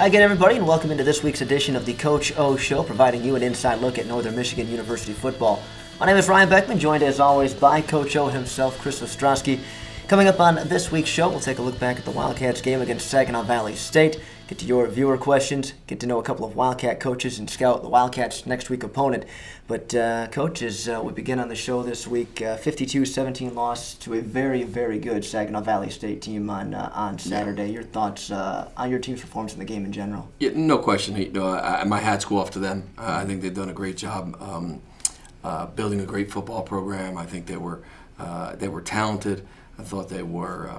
Hi again, everybody, and welcome into this week's edition of the Coach O Show, providing you an inside look at Northern Michigan University football. My name is Ryan Beckman, joined as always by Coach O himself, Chris Ostrowski. Coming up on this week's show, we'll take a look back at the Wildcats game against Saginaw Valley State, get to your viewer questions, get to know a couple of Wildcat coaches, and scout the Wildcats' next week opponent. But, Coach, as we begin on the show this week, 52-17 loss to a very, very good Saginaw Valley State team on Saturday. Your thoughts on your team's performance in the game in general? Yeah, no question. My hats go off to them. I think they've done a great job building a great football program. I think they were talented. I thought they were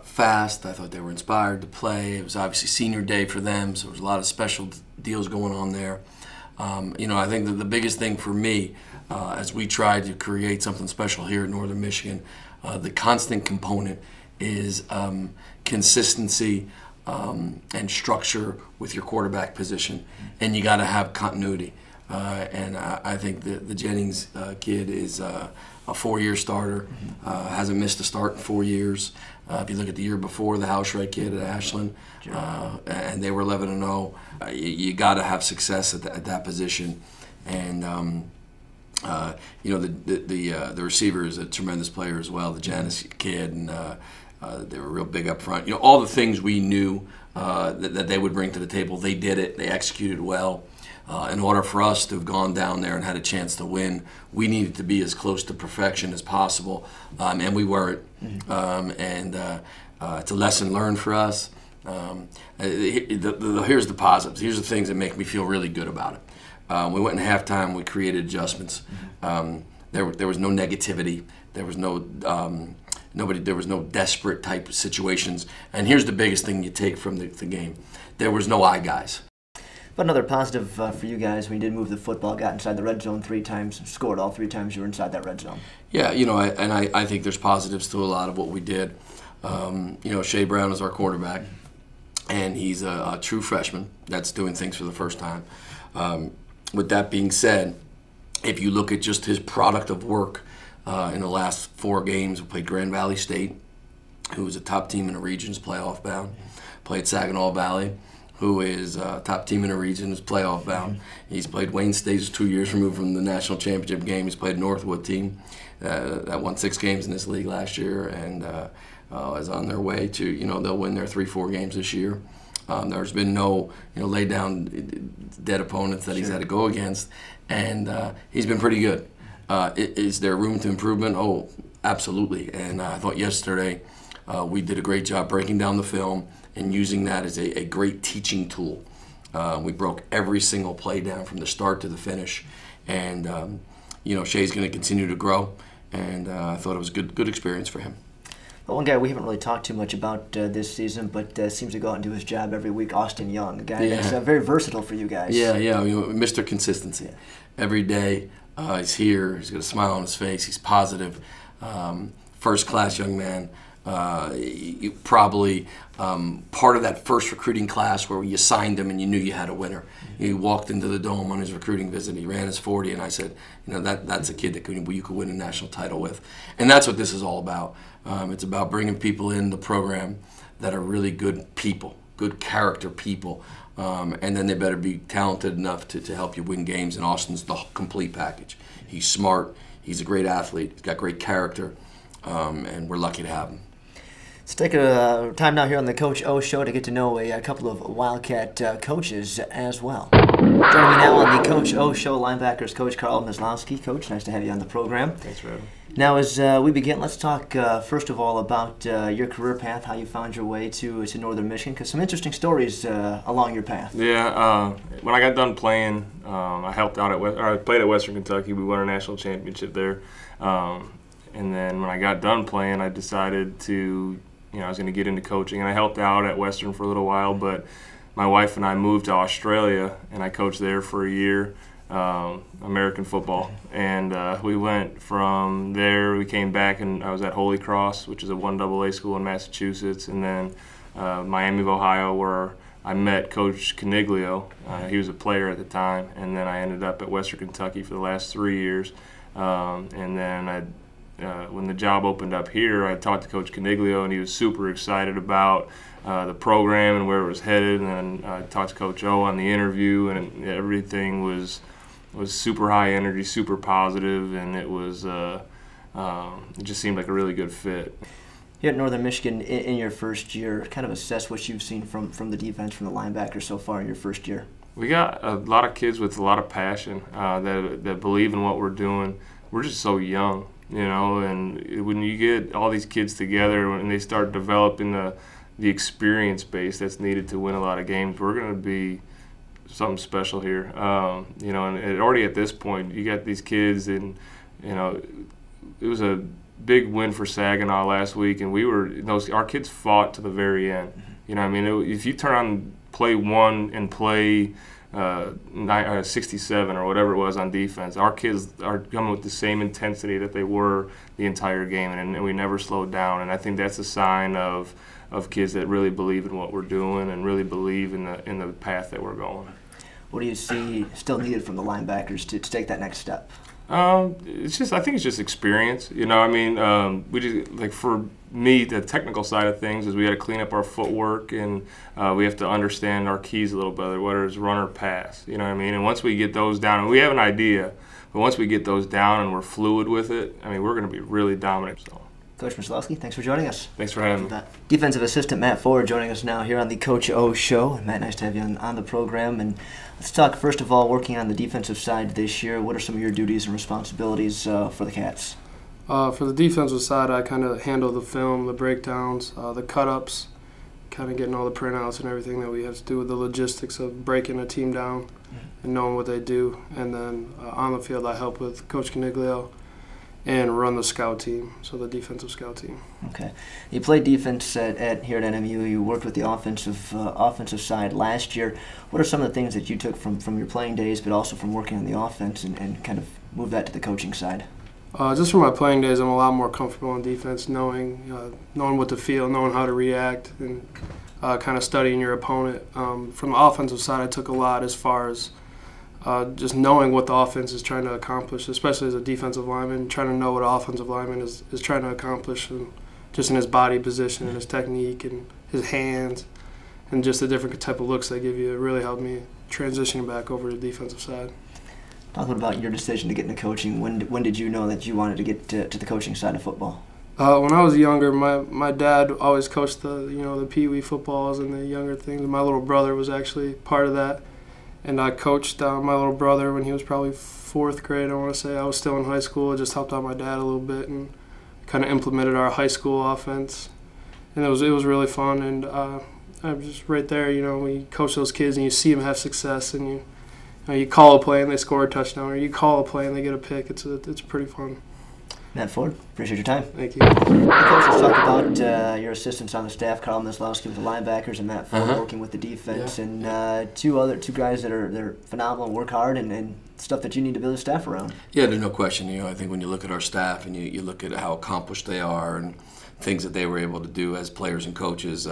fast. I thought they were inspired to play. It was obviously senior day for them, so there was a lot of special deals going on there. I think that the biggest thing for me, as we tried to create something special here in Northern Michigan, the constant component is consistency and structure with your quarterback position, and you got to have continuity. And I think the Jennings kid is a four-year starter, hasn't missed a start in 4 years. If you look at the year before, the Housewright kid at Ashland, and they were 11-0. You got to have success at that position, and the receiver is a tremendous player as well. The Janice kid, and they were real big up front. All the things we knew that they would bring to the table, they did it. They executed well. In order for us to have gone down there and had a chance to win, we needed to be as close to perfection as possible, and we weren't. It's a lesson learned for us. Here's the positives. Here's the things that make me feel really good about it. We went in halftime. We created adjustments. There was no negativity. There was no There was no desperate type of situations. And here's the biggest thing you take from the game: there was no eye guys. But another positive for you guys, when you did move the football, got inside the red zone 3 times, scored all 3 times you were inside that red zone. Yeah, I think there's positives to a lot of what we did. Shea Brown is our quarterback, and he's a true freshman that's doing things for the first time. With that being said, if you look at just his product of work in the last 4 games, we played Grand Valley State, who was a top team in the regions, playoff bound, played Saginaw Valley, who is a top team in the region, is playoff bound. He's played Wayne State, 2 years removed from the national championship game. He's played Northwood team that won 6 games in this league last year, and is on their way to, they'll win their 3-4 games this year. There's been no, lay down dead opponents that he's had to go against, and he's been pretty good. Is there room to improvement? Oh, absolutely. And I thought yesterday we did a great job breaking down the film and using that as a great teaching tool. We broke every single play down from the start to the finish, and Shea's going to continue to grow, and I thought it was a good experience for him. Well, one guy we haven't really talked too much about this season, but seems to go out and do his job every week, Austin Young, a guy that's very versatile for you guys. Yeah, Mr. Consistency. Yeah. Every day he's here, he's got a smile on his face, he's positive, first-class young man. Probably part of that first recruiting class where you signed him and you knew you had a winner. He walked into the Dome on his recruiting visit. He ran his 40, and I said, that's a kid that you could win a national title with. And that's what this is all about. It's about bringing people in the program that are really good people, good character people, and then they better be talented enough to help you win games. And Austin's the complete package. He's smart. He's a great athlete. He's got great character. And we're lucky to have him. Let's take a time now here on the Coach O Show to get to know a couple of Wildcat coaches as well. Joining me now on the Coach O Show, linebackers Coach Carl Myslowski. Coach, nice to have you on the program. Thanks, Rob. Now, as we begin, let's talk first of all about your career path, how you found your way to Northern Michigan, because some interesting stories along your path. Yeah, when I got done playing, I helped out I played at Western Kentucky. We won a national championship there. And then when I got done playing, I decided to, I was going to get into coaching. And I helped out at Western for a little while, but my wife and I moved to Australia, and I coached there for a year, American football. And we went from there, we came back, and I was at Holy Cross, which is a 1AA school in Massachusetts, and then Miami of Ohio, where I met Coach Caniglio. He was a player at the time, and then I ended up at Western Kentucky for the last 3 years. And then I when the job opened up here, I talked to Coach Caniglio, and he was super excited about the program and where it was headed. And then I talked to Coach O on the interview, and everything was super high energy, super positive, and it was it just seemed like a really good fit. Here at Northern Michigan, in your first year, kind of assess what you've seen from the defense, from the linebackers so far in your first year. We got a lot of kids with a lot of passion that believe in what we're doing. We're just so young, you know, and when you get all these kids together and they start developing the experience base that's needed to win a lot of games, we're going to be something special here. You know, and already at this point, you got these kids, and, you know, it was a big win for Saginaw last week, and our kids fought to the very end. You know what I mean? If you turn on play 1 and play 67 or whatever it was on defense, our kids are coming with the same intensity that they were the entire game, and we never slowed down. And I think that's a sign of kids that really believe in what we're doing and really believe in the path that we're going. What do you see still needed from the linebackers to take that next step? I think it's just experience. You know, I mean, we just, like, for me, the technical side of things is we got to clean up our footwork, and we have to understand our keys a little better, whether it's run or pass. You know what I mean? And once we get those down, and we have an idea, but once we get those down and we're fluid with it, I mean, we're going to be really dominant. So. Coach Myslowski, thanks for joining us. Thanks for having me. Defensive assistant Matt Ford joining us now here on the Coach O Show. Matt, nice to have you on the program. And let's talk, first of all, working on the defensive side this year. What are some of your duties and responsibilities for the Cats? For the defensive side, I kind of handle the film, the breakdowns, the cut-ups, kind of getting all the printouts and everything that we have to do with the logistics of breaking a team down and knowing what they do. And then on the field, I help with Coach Caniglio and run the scout team, so the defensive scout team. Okay. You played defense here at NMU. You worked with the offensive side last year. What are some of the things that you took from your playing days, but also from working on the offense, and kind of move that to the coaching side? Just from my playing days, I'm a lot more comfortable on defense, knowing what to feel, knowing how to react, and kind of studying your opponent. From the offensive side, I took a lot as far as just knowing what the offense is trying to accomplish, especially as a defensive lineman, trying to know what an offensive lineman is trying to accomplish, and just in his body position and his technique and his hands and just the different type of looks they give you. It really helped me transitioning back over to the defensive side. Talk a little about your decision to get into coaching. When did you know that you wanted to get to the coaching side of football? When I was younger, my dad always coached the Pee-wee footballs and the younger things. My little brother was actually part of that. And I coached my little brother when he was probably 4th grade, I want to say. I was still in high school. I just helped out my dad a little bit and kind of implemented our high school offense. And it was really fun. And I'm just right there, you know, when you coach those kids and you see them have success, and you call a play and they score a touchdown, or you call a play and they get a pick. It's pretty fun. Matt Ford, appreciate your time. Thank you. Coach, let's talk about your assistants on the staff, Carl Myslowski with the linebackers and Matt Ford working with the defense, and two guys that are phenomenal, work hard, and stuff that you need to build a staff around. Yeah, there's no question. You know, I think when you look at our staff and you look at how accomplished they are and things that they were able to do as players and coaches,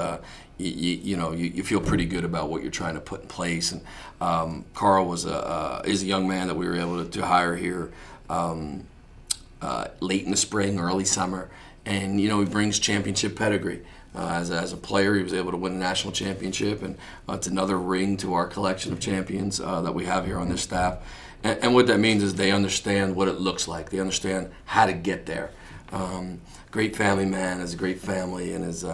you feel pretty good about what you're trying to put in place. And Carl is a young man that we were able to hire here late in the spring, early summer, and he brings championship pedigree. As a player, he was able to win a national championship, and it's another ring to our collection of champions that we have here on this staff. And what that means is they understand what it looks like. They understand how to get there. Great family man, has a great family, and his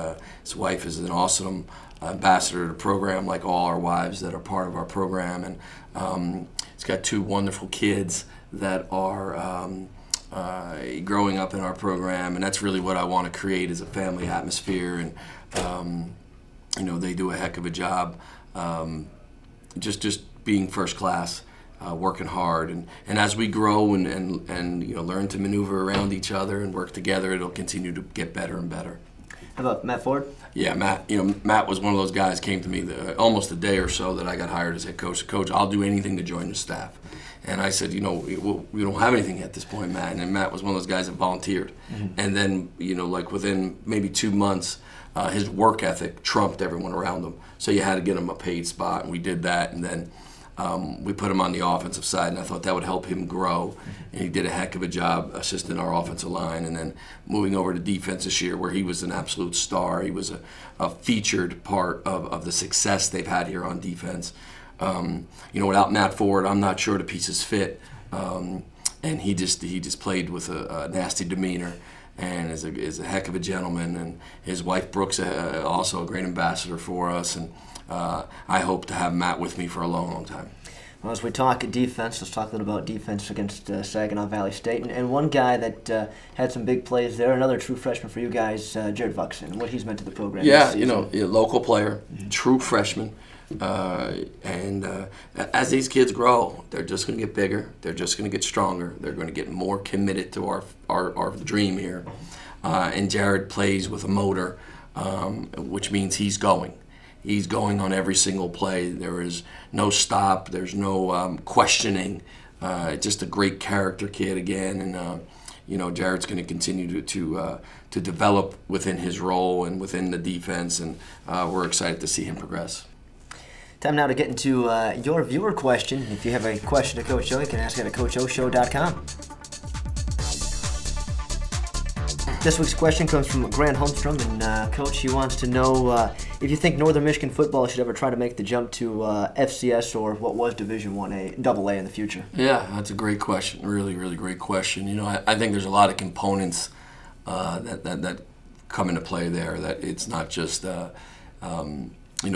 wife is an awesome ambassador to the program, like all our wives that are part of our program. And he's got 2 wonderful kids that are growing up in our program, and that's really what I want to create, is a family atmosphere. And they do a heck of a job, just being first class, working hard, and as we grow and learn to maneuver around each other and work together, it'll continue to get better and better. How about Matt Ford? Yeah, Matt was one of those guys, came to me almost a day or so that I got hired as head coach. Coach, I'll do anything to join the staff. And I said, we don't have anything at this point, Matt. And Matt was one of those guys that volunteered. Mm-hmm. And then, like within maybe 2 months, his work ethic trumped everyone around him. So you had to get him a paid spot, and we did that. And then we put him on the offensive side, and I thought that would help him grow. And he did a heck of a job assisting our offensive line. And then moving over to defense this year, where he was an absolute star. He was a featured part of the success they've had here on defense. Without Matt Ford, I'm not sure the pieces fit. And he just played with a nasty demeanor, and is a heck of a gentleman. And his wife Brooke's also a great ambassador for us. And I hope to have Matt with me for a long, long time. Well, as we talk defense, let's talk a little about defense against Saginaw Valley State. And one guy that had some big plays there, another true freshman for you guys, Jared Vuxen, and what he's meant to the program. Yeah, local player, true freshman. As these kids grow, they're just going to get bigger. They're just going to get stronger. They're going to get more committed to our dream here. And Jared plays with a motor, which means he's going. He's going on every single play. There is no stop. There's no questioning. Just a great character kid again. And Jared's going to continue to develop within his role and within the defense. And we're excited to see him progress. Time now to get into your viewer question. If you have a question to Coach O, you can ask it at CoachOShow.com. This week's question comes from Grant Holmstrom, and Coach, he wants to know if you think Northern Michigan football should ever try to make the jump to FCS or what was Division I AA in the future. Yeah, that's a great question. Really, really great question. I think there's a lot of components that come into play there. That it's not just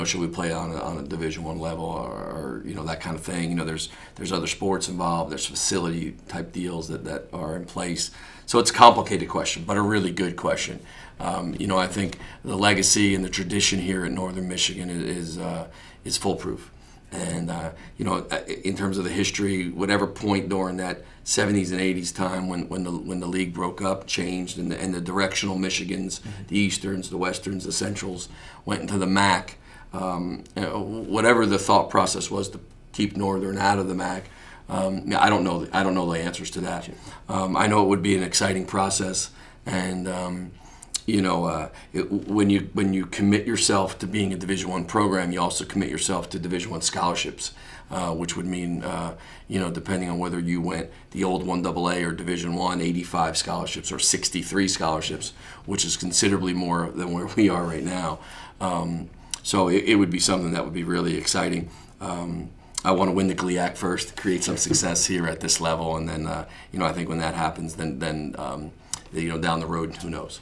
should we play on a Division I level or that kind of thing. There's other sports involved. There's facility type deals that are in place. So it's a complicated question, but a really good question. I think the legacy and the tradition here at Northern Michigan is foolproof. And in terms of the history, whatever point during that 70s and 80s time when the league broke up, changed, and the directional Michigans, the Easterns, the Westerns, the Centrals went into the MAC. Whatever the thought process was to keep Northern out of the MAC, I don't know the answers to that. I know it would be an exciting process, and when you commit yourself to being a Division I program, you also commit yourself to Division I scholarships, which would mean depending on whether you went the old 1AA or Division I, 85 scholarships or 63 scholarships, which is considerably more than where we are right now. So it would be something that would be really exciting. I want to win the GLIAC first, create some success here at this level, and then I think when that happens, then down the road, who knows.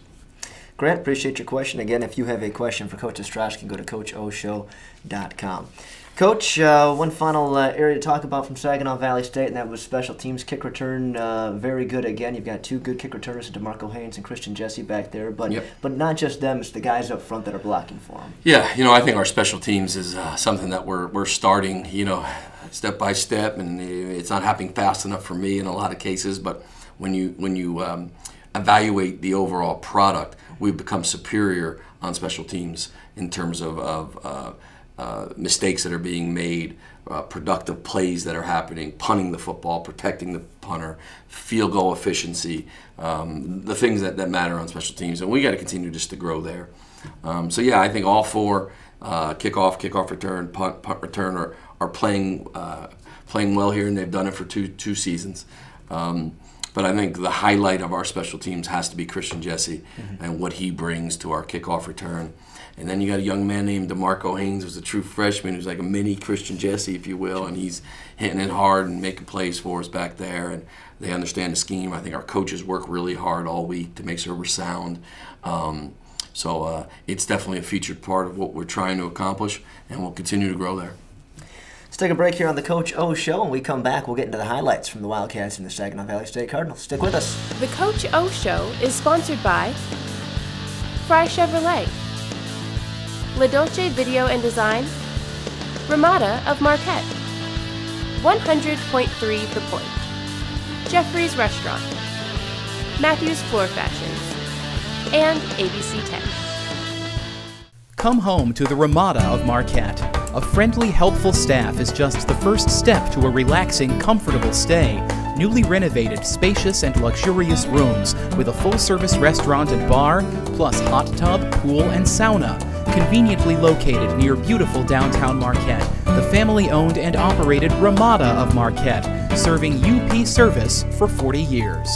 Grant, appreciate your question. Again, if you have a question for Coach Ostrowski, go to CoachOShow.com. Coach, one final area to talk about from Saginaw Valley State, and that was special teams kick return. Very good again. You've got two good kick returners, DeMarco Haynes and Christian Jesse back there. But not just them; it's the guys up front that are blocking for them. Yeah, I think our special teams is something that we're starting, step by step, and it's not happening fast enough for me in a lot of cases. But when you evaluate the overall product, we've become superior on special teams in terms of mistakes that are being made, productive plays that are happening, punting the football, protecting the punter, field goal efficiency, the things that matter on special teams. And we got to continue just to grow there. I think all four, kickoff return, punt return are playing well here, and they've done it for two seasons. But I think the highlight of our special teams has to be Christian Jesse and what he brings to our kickoff return. And then you got a young man named DeMarco Haynes, who's a true freshman, who's like a mini Christian Jesse, if you will, and he's hitting it hard and making plays for us back there. And they understand the scheme. I think our coaches work really hard all week to make sure we're sound. It's definitely a featured part of what we're trying to accomplish, and we'll continue to grow there. Let's take a break here on the Coach O Show. When we come back, we'll get into the highlights from the Wildcats and the Saginaw Valley State Cardinals. Stick with us. The Coach O Show is sponsored by Fry Chevrolet, La Dolce Video and Design, Ramada of Marquette, 100.3 The Point, Jeffrey's Restaurant, Matthews Floor Fashions, and ABC 10. Come home to the Ramada of Marquette. A friendly, helpful staff is just the first step to a relaxing, comfortable stay. Newly renovated, spacious, and luxurious rooms with a full-service restaurant and bar, plus hot tub, pool, and sauna. Conveniently located near beautiful downtown Marquette, the family-owned and operated Ramada of Marquette, serving UP service for 40 years.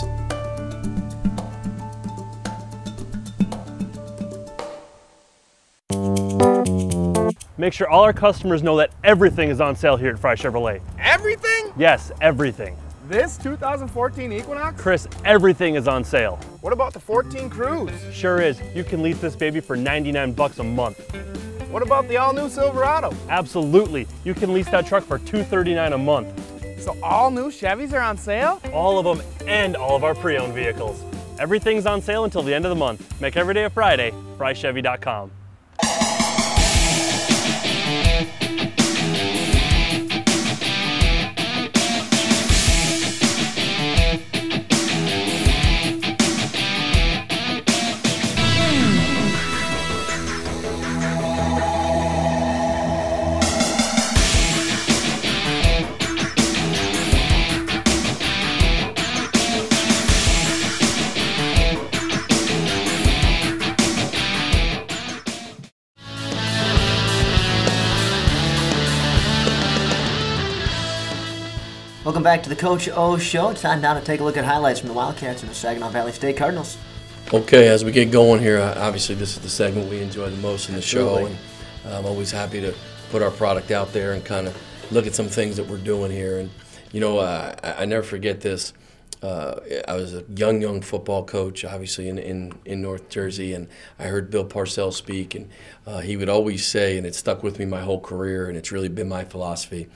Make sure all our customers know that everything is on sale here at Fry Chevrolet. Everything? Yes, everything. This 2014 Equinox? Chris, everything is on sale. What about the 14 Cruise? Sure is. You can lease this baby for $99 a month. What about the all-new Silverado? Absolutely. You can lease that truck for $239 a month. So all new Chevys are on sale? All of them and all of our pre-owned vehicles. Everything's on sale until the end of the month. Make every day a Friday. FryChevy.com. Welcome back to the Coach O Show. It's time now to take a look at highlights from the Wildcats and the Saginaw Valley State Cardinals. Okay, as we get going here, obviously this is the segment we enjoy the most in the Absolutely. show, and I'm always happy to put our product out there and kind of look at some things that we're doing here. And you know, I never forget this. I was a young football coach, obviously in North Jersey, and I heard Bill Parcells speak, and he would always say, and it stuck with me my whole career, and it's really been my philosophy.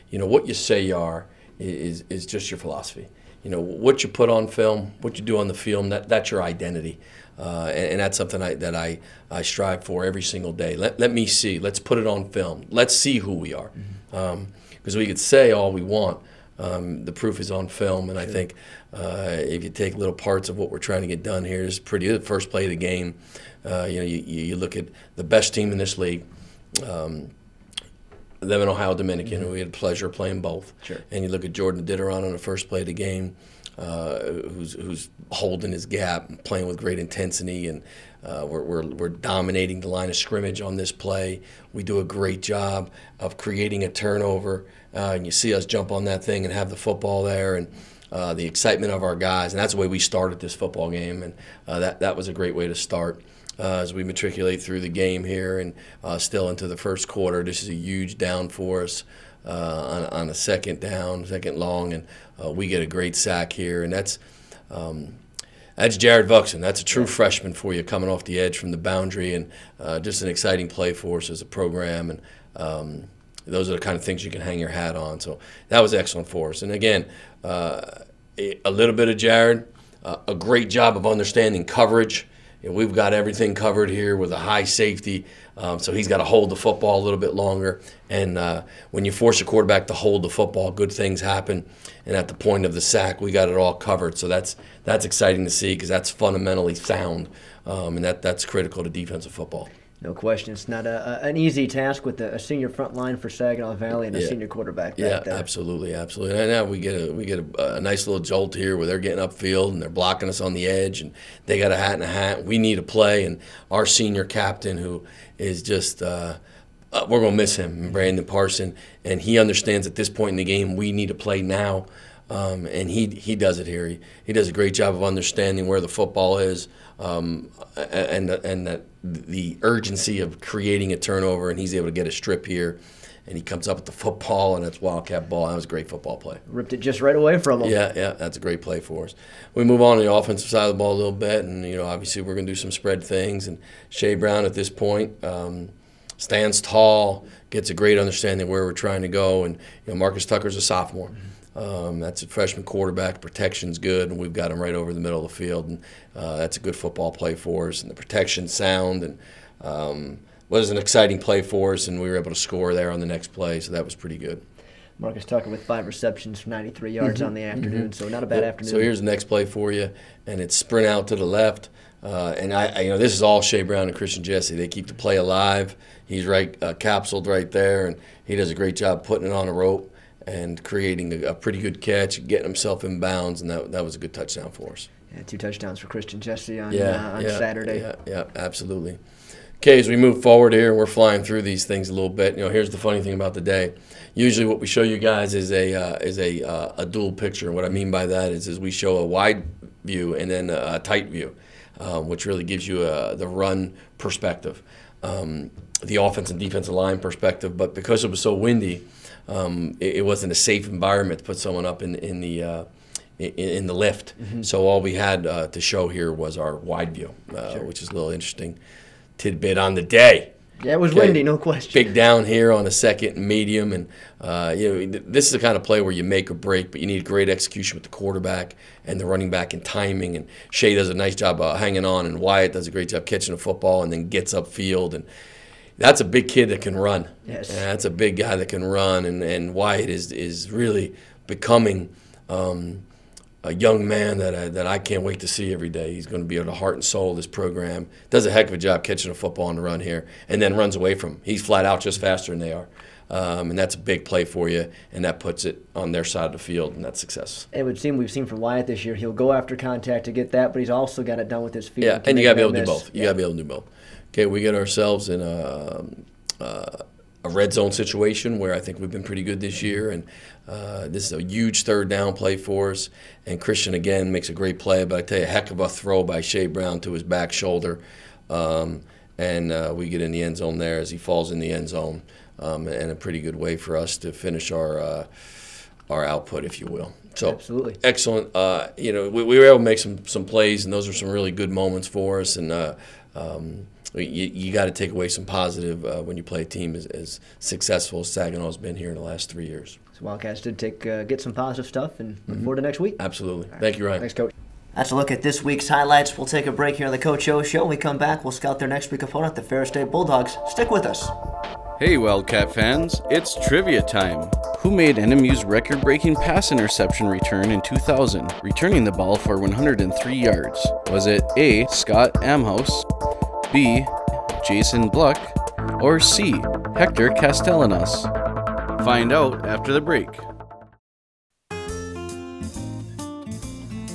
You know, what you say you are is just your philosophy. You know, what you put on film, what you do on the film, that's your identity. And that's something that I strive for every single day. Let me see. Let's put it on film. Let's see who we are. Because we could say all we want. The proof is on film. And I think if you take little parts of what we're trying to get done here, it's pretty good. First play of the game. You know, you look at the best team in this league. Them in Ohio Dominican, who we had the pleasure of playing both. Sure. And you look at Jordan Dideron on the first play of the game, who's holding his gap, playing with great intensity, and we're dominating the line of scrimmage on this play. We do a great job of creating a turnover, and you see us jump on that thing and have the football there, and the excitement of our guys, and that's the way we started this football game, and that was a great way to start. As we matriculate through the game here and still into the first quarter. This is a huge down for us on a second down, second long, and we get a great sack here. And that's Jared Vuxen. That's a true freshman for you coming off the edge from the boundary, and just an exciting play for us as a program. And those are the kind of things you can hang your hat on. So that was excellent for us. And again, a little bit of Jared, a great job of understanding coverage. We've got everything covered here with a high safety, so he's got to hold the football a little bit longer. And when you force a quarterback to hold the football, good things happen. And at the point of the sack, we got it all covered. So that's exciting to see because that's fundamentally sound, and that's critical to defensive football. No question. It's not an easy task with a senior front line for Saginaw Valley and a senior quarterback back there. Absolutely. And now we get a nice little jolt here where they're getting upfield and they're blocking us on the edge, and they got a hat and a hat. We need a play, and our senior captain, who is just we're going to miss him, Brandon Parson, and he understands at this point in the game we need a play now, and he does it here. He does a great job of understanding where the football is, and that the urgency of creating a turnover, and he's able to get a strip here, and he comes up with the football, and it's Wildcat ball. That was a great football play. Ripped it just right away from him. Yeah, that's a great play for us. We move on to the offensive side of the ball a little bit, and you know, obviously we're going to do some spread things. And Shea Brown at this point stands tall, gets a great understanding of where we're trying to go, and you know, Marcus Tucker's a sophomore. That's a freshman quarterback. Protection's good, and we've got him right over the middle of the field, and that's a good football play for us. And the protection's sound, and was an exciting play for us, and we were able to score there on the next play, so that was pretty good. Marcus Tucker with 5 receptions for 93 yards on the afternoon, so not a bad afternoon. So here's the next play for you, and it's sprint out to the left. And I you know, this is all Shea Brown and Christian Jesse. They keep the play alive. He's right capsuled right there, and he does a great job putting it on a rope and creating a pretty good catch, getting himself in bounds, and that was a good touchdown for us. Yeah, 2 touchdowns for Christian Jesse on Saturday. Yeah, absolutely. Okay, as we move forward here, we're flying through these things a little bit. Here's the funny thing about the day. Usually, what we show you guys is a dual picture. What I mean by that is we show a wide view and then a tight view, which really gives you the run perspective, the offense and defensive line perspective. But because it was so windy, it wasn't a safe environment to put someone up in the lift. Mm-hmm. So all we had to show here was our wide view, which is a little interesting tidbit on the day. Yeah, it was windy, no question. Big down here on a second and medium, and this is the kind of play where you make or break, but you need great execution with the quarterback and the running back and timing. And Shea does a nice job hanging on, and Wyatt does a great job catching the football and then gets upfield. And that's a big kid that can run. Yes, and that's a big guy that can run, and Wyatt is really becoming a young man that I can't wait to see every day. He's going to be the heart and soul of this program. Does a heck of a job catching a football on the run here, and then runs away from him. He's flat out just faster than they are. And that's a big play for you, and that puts it on their side of the field, and that's success. It would seem we've seen from Wyatt this year, he'll go after contact to get that, but he's also got it done with his feet. Yeah, and you got to be able to do both. You got to be able to do both. Okay, we get ourselves in a red zone situation where I think we've been pretty good this year, and this is a huge third down play for us. And Christian, again, makes a great play, but I tell you, a heck of a throw by Shea Brown to his back shoulder. And we get in the end zone there as he falls in the end zone, and a pretty good way for us to finish our output, if you will. So absolutely excellent. We were able to make some plays, and those are some really good moments for us. And you got to take away some positive when you play a team as successful as Saginaw's been here in the last 3 years. So Wildcats did get some positive stuff, and look forward to next week. Absolutely. Right. Thank you, Ryan. Thanks, Coach. That's a look at this week's highlights. We'll take a break here on the Coach O Show. When we come back, we'll scout their next week opponent, the Ferris State Bulldogs. Stick with us. Hey, Wildcat fans, it's trivia time. Who made NMU's record-breaking pass interception return in 2000, returning the ball for 103 yards? Was it A, Scott Amhouse, B, Jason Bluck, or C, Hector Castellanos? Find out after the break.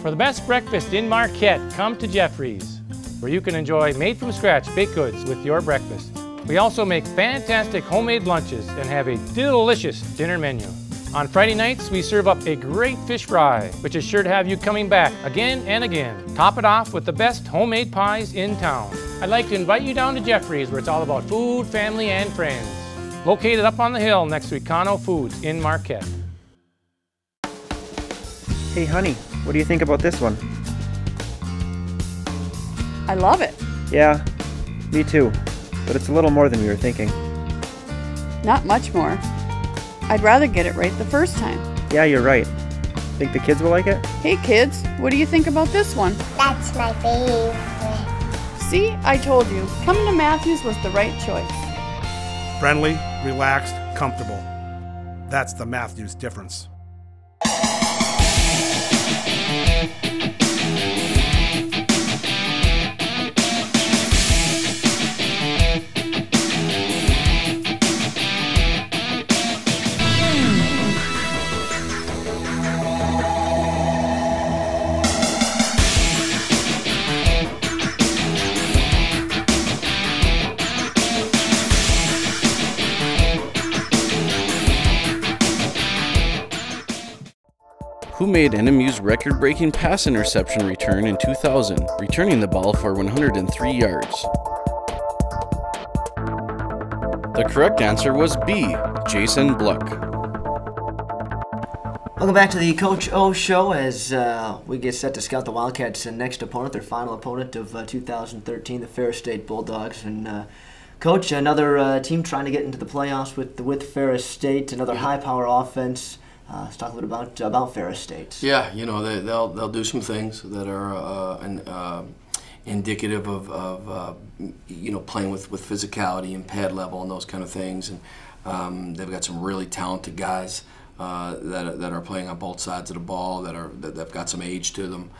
For the best breakfast in Marquette, come to Jeffrey's, where you can enjoy made-from-scratch baked goods with your breakfast. We also make fantastic homemade lunches and have a delicious dinner menu. On Friday nights, we serve up a great fish fry, which is sure to have you coming back again and again. Top it off with the best homemade pies in town. I'd like to invite you down to Jeffrey's, where it's all about food, family, and friends. Located up on the hill next to Econo Foods in Marquette. Hey honey, what do you think about this one? I love it. Yeah, me too. But it's a little more than we were thinking. Not much more. I'd rather get it right the first time. Yeah, you're right. Think the kids will like it? Hey kids, what do you think about this one? That's my favorite. See, I told you. Coming to Matthews was the right choice. Friendly, relaxed, comfortable. That's the Matthews difference. Who made NMU's record-breaking pass interception return in 2000, returning the ball for 103 yards? The correct answer was B, Jason Bluck. Welcome back to the Coach O Show as we get set to scout the Wildcats' next opponent, their final opponent of 2013, the Ferris State Bulldogs. And Coach, another team trying to get into the playoffs with Ferris State, another high-power offense. Let's talk a little bit about Ferris State. Yeah, they'll do some things that are indicative of playing with physicality and pad level and those kind of things. And they've got some really talented guys that are playing on both sides of the ball that've got some age to them.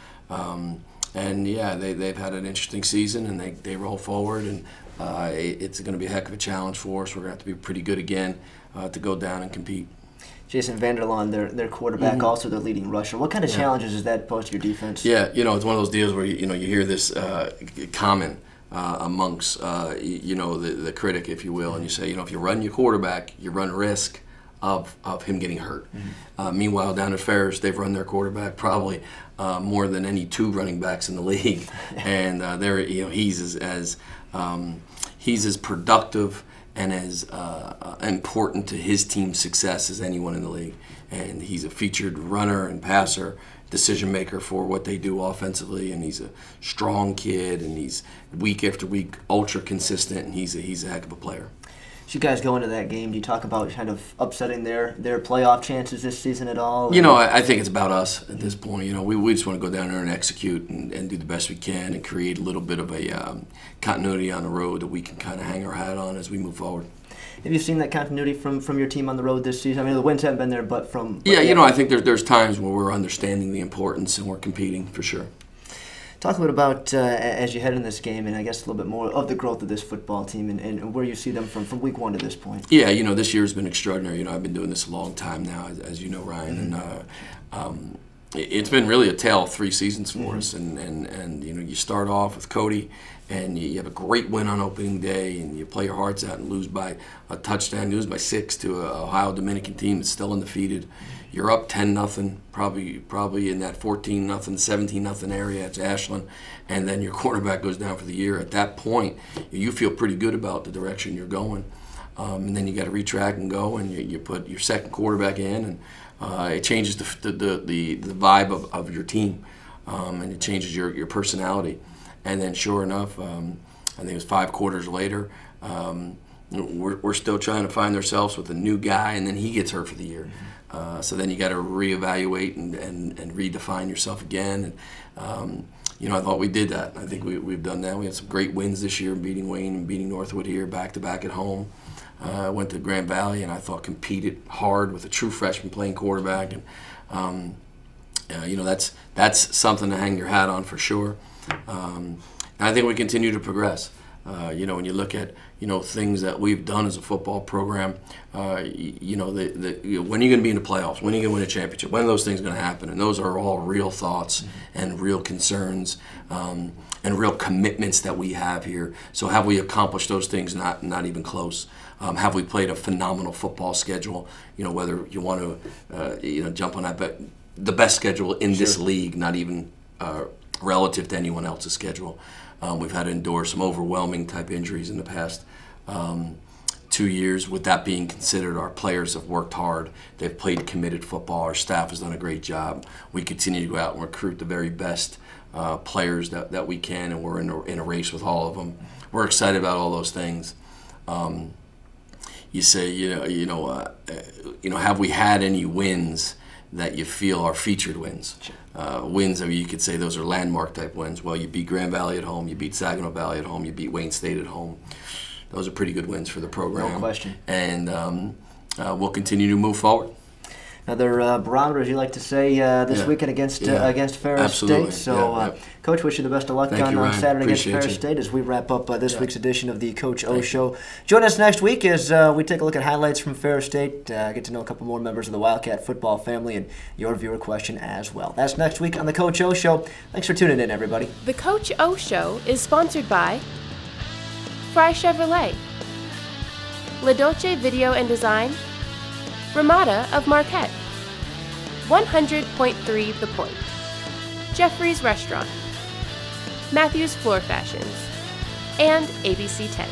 And yeah, they've had an interesting season, and they roll forward, and it's going to be a heck of a challenge for us. We're going to have to be pretty good again to go down and compete. Jason Vanderlaan, their quarterback, also their leading rusher. What kind of challenges does that pose to your defense? Yeah, it's one of those deals where you hear this common amongst the critic, if you will, and you say, if you run your quarterback, you run risk of him getting hurt. Meanwhile, down at Ferris, they've run their quarterback probably more than any 2 running backs in the league, and he's as productive and as important to his team's success as anyone in the league. And he's a featured runner and passer, decision maker for what they do offensively, and he's a strong kid, and he's week after week ultra consistent, and he's a heck of a player. As you guys go into that game, do you talk about kind of upsetting their playoff chances this season at all? I think it's about us at this point. We just want to go down there and execute and do the best we can and create a little bit of a continuity on the road that we can kind of hang our hat on as we move forward. Have you seen that continuity from your team on the road this season? I mean, the wins haven't been there, but from... I think there's times where we're understanding the importance and we're competing, for sure. Talk a bit about, as you head in this game, and I guess a little bit more of the growth of this football team and where you see them from week 1 to this point. Yeah, this year has been extraordinary. I've been doing this a long time now, as you know, Ryan, and it's been really a tale of 3 seasons for us. And you start off with Cody, and you have a great win on opening day, and you play your hearts out and lose by a touchdown, lose by 6 to a Ohio Dominican team that's still undefeated. You're up 10-0, probably in that 14-0, 17-0 area. It's Ashland, and then your quarterback goes down for the year. At that point, you feel pretty good about the direction you're going, and then you got to retrack and go, and you put your second quarterback in, and it changes the vibe of your team, and it changes your personality. And then, sure enough, I think it was 5 quarters later. We're still trying to find ourselves with a new guy, and then he gets hurt for the year. So then you got to reevaluate and redefine yourself again. And I thought we did that. I think we've done that. We had some great wins this year, beating Wayne and beating Northwood here, back-to-back at home. I went to Grand Valley, and I thought competed hard with a true freshman playing quarterback. And that's something to hang your hat on for sure. And I think we continue to progress. When you look at things that we've done as a football program, when are you going to be in the playoffs? When are you going to win a championship? When are those things going to happen? And those are all real thoughts and real concerns and real commitments that we have here. So have we accomplished those things? Not even close. Have we played a phenomenal football schedule? Whether you want to jump on that, but the best schedule in this league, not even relative to anyone else's schedule. We've had to endure some overwhelming type injuries in the past 2 years. With that being considered, our players have worked hard. They've played committed football. Our staff has done a great job. We continue to go out and recruit the very best players that we can, and we're in a race with all of them. We're excited about all those things. You say, have we had any wins that you feel are featured wins? Wins, you could say those are landmark type wins. Well, you beat Grand Valley at home, you beat Saginaw Valley at home, you beat Wayne State at home. Those are pretty good wins for the program. No question. And we'll continue to move forward. Another barometer, as you like to say, this weekend against Ferris State. So, Coach, wish you the best of luck on Saturday against Ferris State as we wrap up this week's edition of the Coach O Show. Join us next week as we take a look at highlights from Ferris State, get to know a couple more members of the Wildcat football family, and your viewer question as well. That's next week on the Coach O Show. Thanks for tuning in, everybody. The Coach O Show is sponsored by Fry Chevrolet, La Dolce Video and Design, Ramada of Marquette, 100.3 The Point, Jeffrey's Restaurant, Matthews Floor Fashions, and ABC 10.